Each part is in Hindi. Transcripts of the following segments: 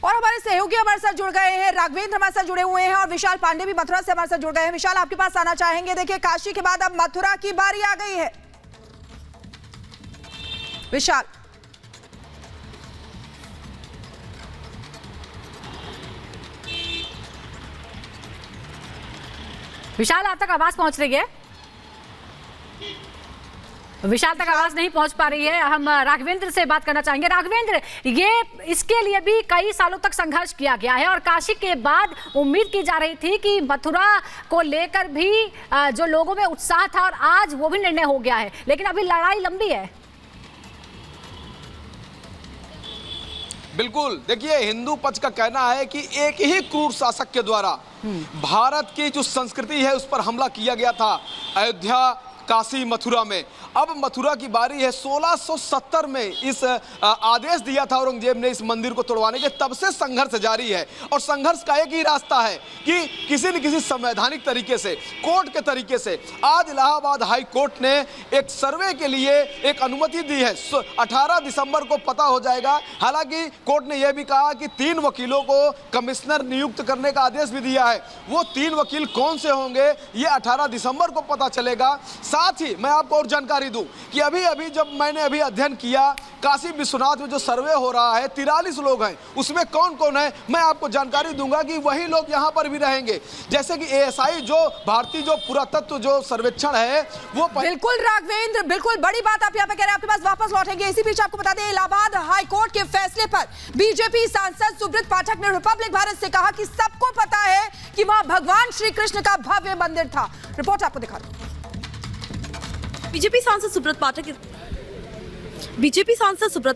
और हमारे सहयोगी हमारे साथ जुड़ गए हैं, राघवेंद्र हमारे साथ जुड़े हुए हैं और विशाल पांडे भी मथुरा से हमारे साथ जुड़ गए हैं। विशाल, आपके पास आना चाहेंगे। देखिए, काशी के बाद अब मथुरा की बारी आ गई है। विशाल, विशाल आप तक आवाज पहुंच रही है? विशाल तक आवाज नहीं पहुंच पा रही है। हम राघवेंद्र से बात करना चाहेंगे। राघवेंद्र, ये इसके लिए भी कई सालों तक संघर्ष किया गया है और काशी के बाद उम्मीद की जा रही थी कि मथुरा को लेकर भी जो लोगों में उत्साह था और आज वो भी निर्णय हो गया है, लेकिन अभी लड़ाई लंबी है। बिल्कुल, देखिए, हिंदू पक्ष का कहना है कि एक ही क्रूर शासक के द्वारा भारत की जो संस्कृति है उस पर हमला किया गया था। अयोध्या, काशी, मथुरा में अब मथुरा की बारी है। 1670 में इस आदेश दिया था औरंगजेब ने इस मंदिर को तोड़वाने के, तब से संघर्ष जारी है और संघर्ष का एक ही रास्ता है कि किसी न किसी संवैधानिक तरीके से, कोर्ट के तरीके से। आज इलाहाबाद हाई कोर्ट ने एक सर्वे के लिए एक अनुमति दी है। 18 दिसंबर को पता हो जाएगा। हालांकि कोर्ट ने यह भी कहा कि 3 वकीलों को कमिश्नर नियुक्त करने का आदेश भी दिया है। वो 3 वकील कौन से होंगे ये 18 दिसंबर को पता चलेगा। साथ ही मैं आपको और जानकारी दूं कि अभी जब मैंने अध्ययन किया, काशी विश्वनाथ में जो सर्वे हो रहा है 43 लोग हैं, उसमें कौन कौन है मैं आपको जानकारी दूंगा कि वही लोग यहां पर भी रहेंगे। जैसे कि एएसआई जो भारतीय जो पुरातत्व जो सर्वेक्षण है वो बिल्कुल राघवेंद्र, बिल्कुल बड़ी बात आप यहाँ पे कह रहे हैं, आपके पास वापस लौटेंगे। इसी बीच आपको बता दें, इलाहाबाद हाई कोर्ट के फैसले पर बीजेपी सांसद सुब्रत पाठक ने रिपब्लिक भारत से कहा कि सबको पता है कि वहां भगवान श्री कृष्ण का भव्य मंदिर था। रिपोर्ट आपको दिखा दूं। बीजेपी सांसद सुब्रत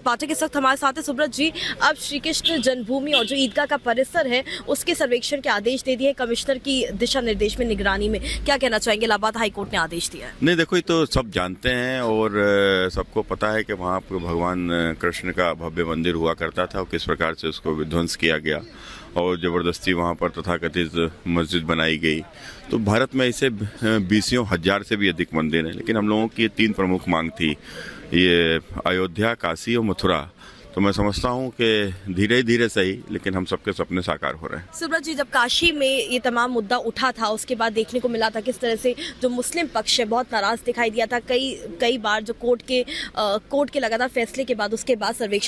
पाठक इस वक्त हमारे साथ है। सुब्रत जी, अब श्री कृष्ण जन्मभूमि और जो ईदगाह का परिसर है उसके सर्वेक्षण के आदेश दे दिए कमिश्नर की दिशा निर्देश में, निगरानी में, क्या कहना चाहेंगे? इलाहाबाद हाई कोर्ट ने आदेश दिया है। नहीं, देखो, ये तो सब जानते हैं और सबको पता है कि वहाँ पर भगवान कृष्ण का भव्य मंदिर हुआ करता था और किस प्रकार से उसको विध्वंस किया गया और ज़बरदस्ती वहाँ पर तथाकथित मस्जिद बनाई गई। तो भारत में ऐसे 20 हजार से भी अधिक मंदिर हैं, लेकिन हम लोगों की 3 प्रमुख मांग थी, ये अयोध्या, काशी और मथुरा। तो मैं समझता हूँ कि धीरे धीरे सही, लेकिन हम सबके सपने साकार हो रहे हैं। सुब्रत जी, जब काशी में ये तमाम मुद्दा उठा था उसके बाद देखने को मिला था किस तरह से जो मुस्लिम पक्ष है बहुत नाराज दिखाई दिया था। कई बार जो कोर्ट के लगातार फैसले के बाद उसके बाद सर्वे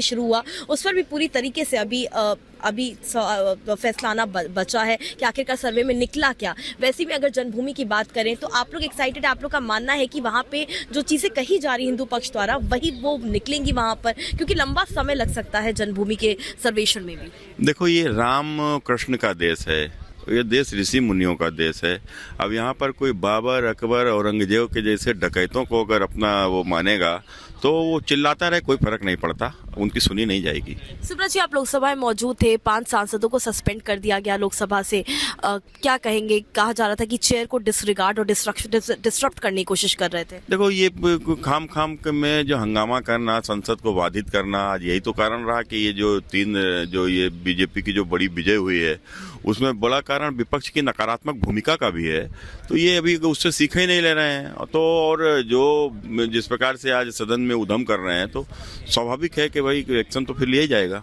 शुरू हुआ, उस पर भी पूरी तरीके से अभी फैसला आना बचा है कि आखिरकार सर्वे में निकला क्या। वैसे भी अगर जन्मभूमि की बात करें तो आप लोग एक्साइटेड है, आप लोग का मानना है कि वहाँ पे जो चीजें कही जा रही हिंदू पक्ष द्वारा वही वो निकलेंगी वहाँ पर, क्योंकि लंबा समय लग सकता है जन्मभूमि के सर्वेक्षण में भी। देखो, ये राम कृष्ण का देश है, ये देश ऋषि मुनियों का देश है। अब यहाँ पर कोई बाबर, अकबर, औरंगजेब के जैसे डकैतों को अगर अपना वो मानेगा तो वो चिल्लाता रहे, कोई फर्क नहीं पड़ता, उनकी सुनी नहीं जाएगी। सुब्रत जी, आप लोकसभा में मौजूद थे, 5 सांसदों को सस्पेंड कर दिया गया लोकसभा से, क्या कहेंगे? कहा जा रहा था कि चेयर को डिसरिगार्ड और डिस्टर्ब करने की कोशिश कर रहे थे। देखो, ये खाम में जो हंगामा करना, संसद को बाधित करना, आज यही तो कारण रहा कि ये जो ये बीजेपी की जो बड़ी विजय हुई है उसमें बड़ा कारण विपक्ष की नकारात्मक भूमिका का भी है। तो ये अभी उससे सीख ही नहीं ले रहे हैं, तो और जो जिस प्रकार से आज सदन में उधम कर रहे हैं, तो स्वाभाविक है कि भाई एक्शन तो फिर लिया ही जाएगा।